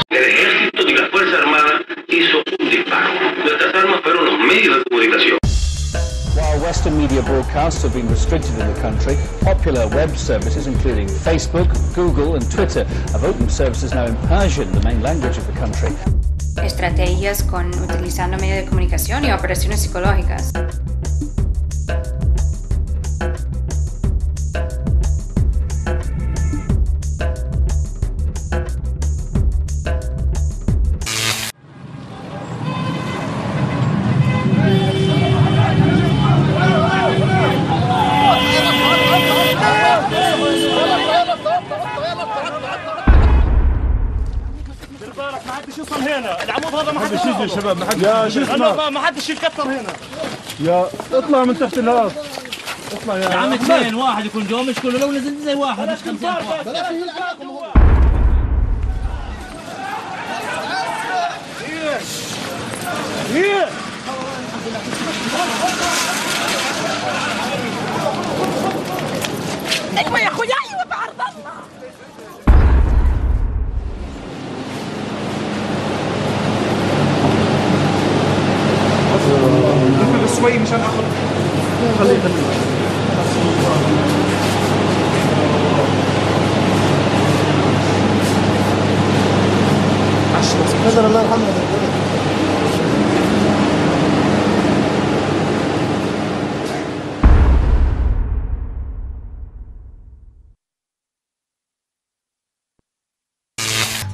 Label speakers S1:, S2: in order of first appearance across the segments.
S1: El ejército ni la Fuerza Armada hizo un disparo. Nuestras armas fueron los medios de comunicación.
S2: While Western media broadcasts have been restricted in the country, popular web services including Facebook, Google and Twitter have opened services now in Persian, the main language of the country.
S3: Estrategias con utilizando medios de comunicación y operaciones psicológicas.
S4: محدش يوصل هنا، العمود هذا ما حدش يجي يا شباب، ما حدش يتكتر هنا. يا اطلع من تحت الارض. اطلع يا عم، اثنين واحد يكون جوا، مش كله لو نزل زي واحد مش 50 واحد. هي
S5: ايوه يا اخويا، ايوه بعرض الله.
S4: بس شوي مشان اخذ. خليه قدر الله يرحمه.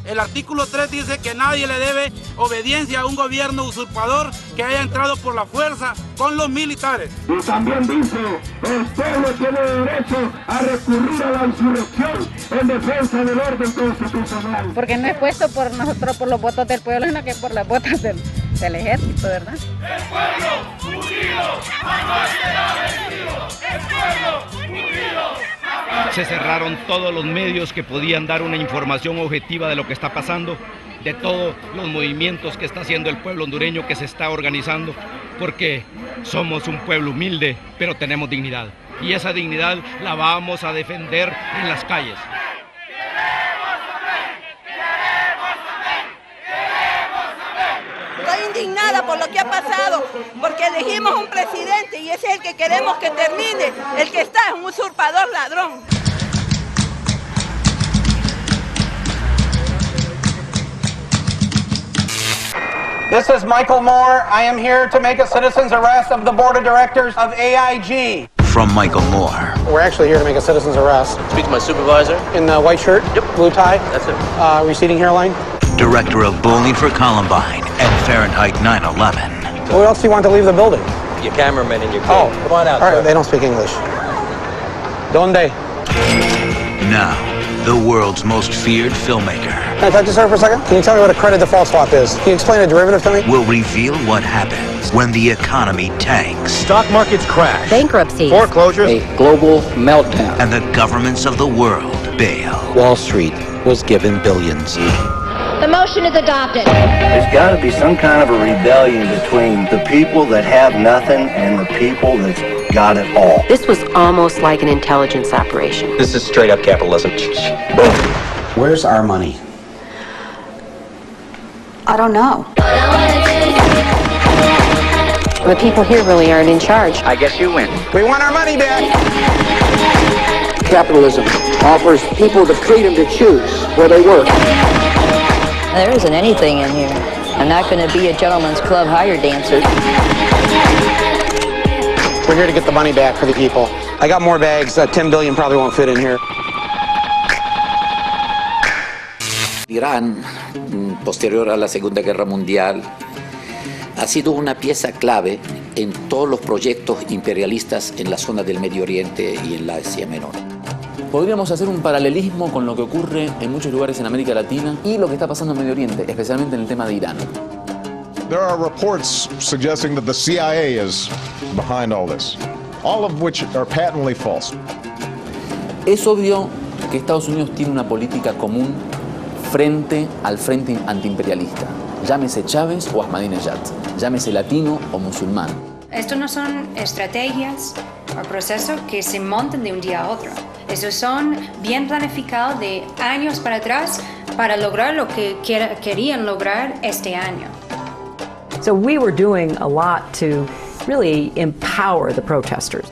S6: El artículo 3 dice que nadie le debe obediencia a un gobierno usurpador que haya entrado por la fuerza con los militares.
S1: Y también dice, el pueblo tiene derecho a recurrir a la insurrección en defensa del orden constitucional.
S7: Porque no es puesto por nosotros, por los votos del pueblo, sino que por las votos del ejército, ¿verdad?
S8: El pueblo unido jamás será vencido. El pueblo unido.
S9: Se cerraron todos los medios que podían dar una información objetiva de lo que está pasando, de todos los movimientos que está haciendo el pueblo hondureño, que se está organizando, porque somos un pueblo humilde, pero tenemos dignidad. Y esa dignidad la vamos a defender en las calles.
S5: Estoy indignada por lo que ha pasado, porque elegimos un presidente y ese es el que queremos que termine. El que está es un usurpador ladrón.
S10: This is Michael Moore. I am here to make a citizen's arrest of the board of directors of AIG.
S11: From Michael Moore.
S10: We're actually here to make a citizen's arrest.
S12: Speak to my supervisor.
S10: In the white shirt?
S12: Yep.
S10: Blue tie?
S12: That's it.
S10: Receding hairline?
S11: Director of Bowling for Columbine and Fahrenheit 9/11.
S10: Who else do you want to leave the building?
S12: Your cameraman and your kid. Oh, come on out.
S10: All right, they don't speak English. ¿Dónde?
S11: Now, the world's most feared filmmaker.
S10: Can I talk to you, sir, for a second? Can you tell me what a credit default swap is? Can you explain a derivative to me?
S11: Will reveal what happens when the economy tanks.
S13: Stock markets crash.
S14: Bankruptcy.
S13: Foreclosures.
S14: A global meltdown.
S11: And the governments of the world bail.
S14: Wall Street was given billions.
S15: The motion is adopted.
S16: There's got to be some kind of a rebellion between the people that have nothing and the people that's got it all.
S17: This was almost like an intelligence operation.
S12: This is straight up capitalism.
S16: Boom.
S14: Where's our money?
S17: I don't know. The people here really aren't in charge.
S14: I guess you win.
S10: We want our money back.
S14: Capitalism offers people the freedom to choose where they work.
S18: There isn't anything in here. I'm not going to be a gentleman's club hired dancer.
S10: We're here to get the money back for the people. I got more bags. 10 billion probably won't fit in here.
S19: Irán, posterior a la Segunda Guerra Mundial, ha sido una pieza clave en todos los proyectos imperialistas en la zona del Medio Oriente y en la Asia Menor.
S20: Podríamos hacer un paralelismo con lo que ocurre en muchos lugares en América Latina y lo que está pasando en Medio Oriente, especialmente en el tema de Irán.
S6: There are reports suggesting that the CIA is behind all this, all of which are patently false.
S20: Es obvio que Estados Unidos tiene una política común frente al frente antiimperialista, llámese Chávez o Ahmadinejad, llámese latino o musulmán.
S3: Esto no son estrategias procesos que se montan de un día a otro. Esos son bien planificados de años para atrás para lograr lo que querían lograr este año.
S13: So we were doing a lot to really empower the protesters.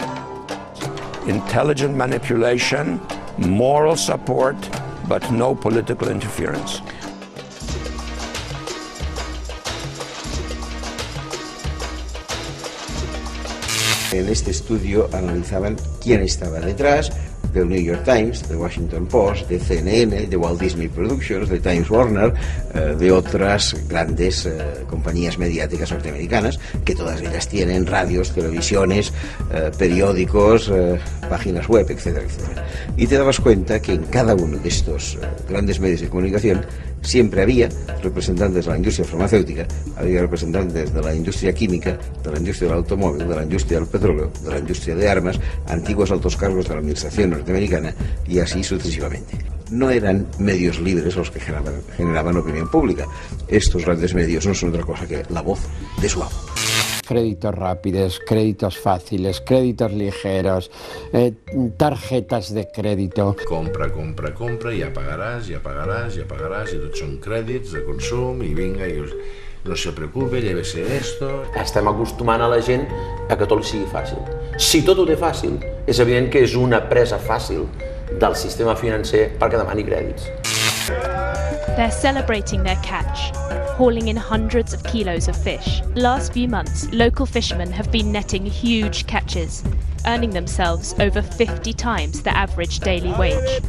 S21: Intelligent manipulation, moral support, but no political interference.
S22: En este estudio analizaban quién estaba detrás del New York Times, del Washington Post, de CNN, de Walt Disney Productions, de Times Warner, de otras grandes compañías mediáticas norteamericanas, que todas ellas tienen radios, televisiones, periódicos, páginas web, etcétera, etcétera. Y te dabas cuenta que en cada uno de estos grandes medios de comunicación siempre había representantes de la industria farmacéutica, había representantes de la industria química, de la industria del automóvil, de la industria del petróleo, de la industria de armas, antiguos altos cargos de la administración norteamericana y así sucesivamente. No eran medios libres los que generaban opinión pública. Estos grandes medios no son otra cosa que la voz de su amo.
S23: Créditos rápidos, créditos fáciles, créditos ligeros, tarjetas de crédito.
S24: Compra, compra, compra, ja pagaràs, ja pagaràs, ja pagaràs, i tots són crèdits de consum, i vinga, i no se preocupe, llévese esto.
S25: Estem acostumant a la gent a que tot li sigui fàcil. Si tot ho té fàcil, és evident que és una presa fàcil del sistema financer perquè demani crèdits.
S26: They're celebrating their catch, hauling in hundreds of kilos of fish. Last few months, local fishermen have been netting huge catches, earning themselves over 50 times the average daily wage.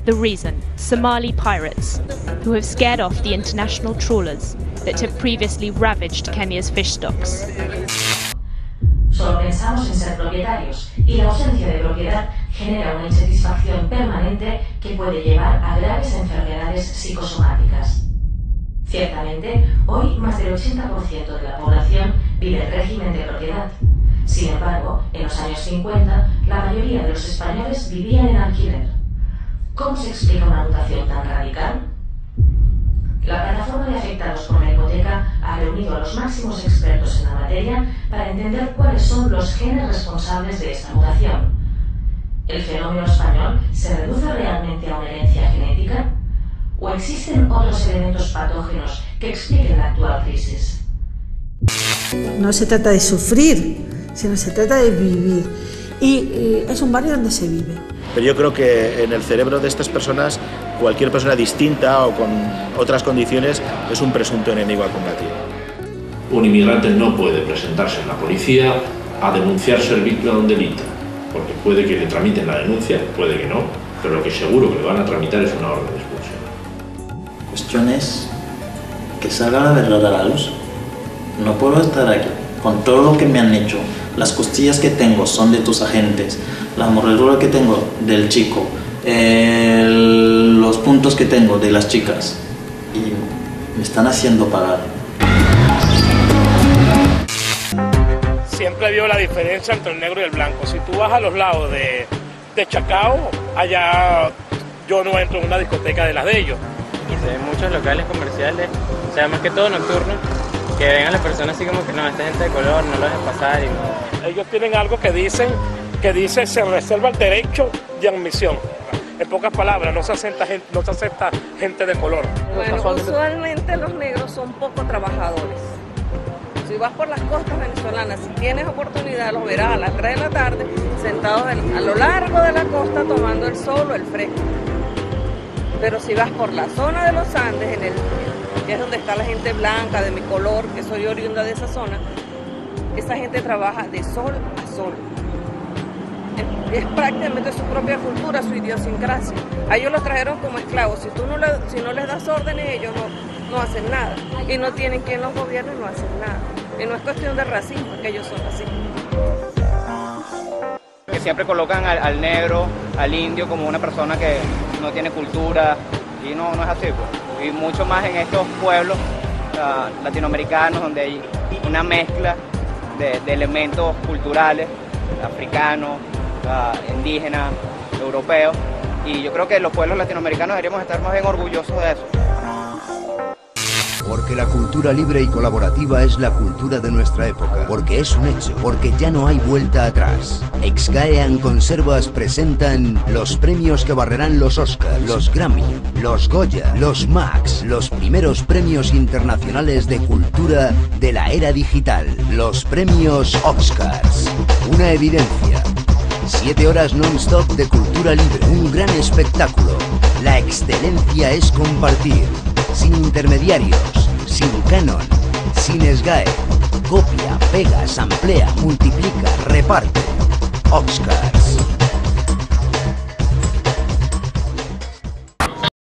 S26: The reason? Somali pirates, who have scared off the international trawlers that have previously ravaged Kenya's fish stocks.
S27: Solo pensamos en ser propietarios y la ausencia de propiedad genera una insatisfacción permanente que puede llevar a graves enfermedades psicosomáticas. Ciertamente, hoy más del 80% de la población vive en régimen de propiedad. Sin embargo, en los años 50, la mayoría de los españoles vivían en alquiler. ¿Cómo se explica una mutación tan radical? La plataforma de afectados por la hipoteca ha reunido a los máximos expertos en la materia para entender cuáles son los genes responsables de esta mutación. ¿El fenómeno español se reduce realmente a una herencia genética? ¿O existen otros elementos patógenos que expliquen la actual crisis?
S28: No se trata de sufrir, sino se trata de vivir. Y es un barrio donde se vive.
S4: Pero yo creo que en el cerebro de estas personas, cualquier persona distinta o con otras condiciones es un presunto enemigo a combatir.
S29: Un inmigrante no puede presentarse en la policía a denunciar ser víctima de un delito, porque puede que le tramiten la denuncia, puede que no, pero lo que seguro que le van a tramitar es una orden de expulsión.
S30: La cuestión es que salga la verdad a la luz. No puedo estar aquí con todo lo que me han hecho. Las costillas que tengo son de tus agentes, la mordedura que tengo del chico, los puntos que tengo de las chicas, y me están haciendo pagar.
S31: Siempre vio la diferencia entre el negro y el blanco. Si tú vas a los lados de Chacao, allá yo no entro en una discoteca de las de ellos.
S32: Y se ven muchos locales comerciales, o sea, más que todo nocturnos, que ven a las personas así como que no, esta gente de color, no lo dejen pasar.
S31: Ellos tienen algo que dice se reserva el derecho de admisión. En pocas palabras, no se acepta gente de color.
S5: Bueno, usualmente los negros son poco trabajadores. Si vas por las costas venezolanas, si tienes oportunidad, los verás a las 3 de la tarde sentados a lo largo de la costa tomando el sol o el fresco. Pero si vas por la zona de los Andes, que es donde está la gente blanca de mi color, que soy oriunda de esa zona, esa gente trabaja de sol a sol. Es prácticamente su propia cultura, su idiosincrasia. A ellos los trajeron como esclavos. Si no les das órdenes, ellos no hacen nada. Y no tienen quien los gobierne, no hacen nada. Y no es cuestión de racismo, es que ellos son así.
S32: Que siempre colocan al negro, al indio, como una persona que no tiene cultura, y no es así, pues. Y mucho más en estos pueblos latinoamericanos, donde hay una mezcla de elementos culturales, africanos, indígenas, europeos, y yo creo que los pueblos latinoamericanos deberíamos estar más bien orgullosos de eso.
S1: Porque la cultura libre y colaborativa es la cultura de nuestra época. Porque es un hecho. Porque ya no hay vuelta atrás. Exgae and Conservas presentan los premios que barrerán los Oscars, los Grammy, los Goya, los Max, los primeros premios internacionales de cultura de la era digital. Los premios Oscars. Una evidencia. 7 horas non-stop de cultura libre. Un gran espectáculo. La excelencia es compartir. Sin intermediarios. Sin canon. Sin SGAE. Copia, pega, samplea, multiplica, reparte. Oscars.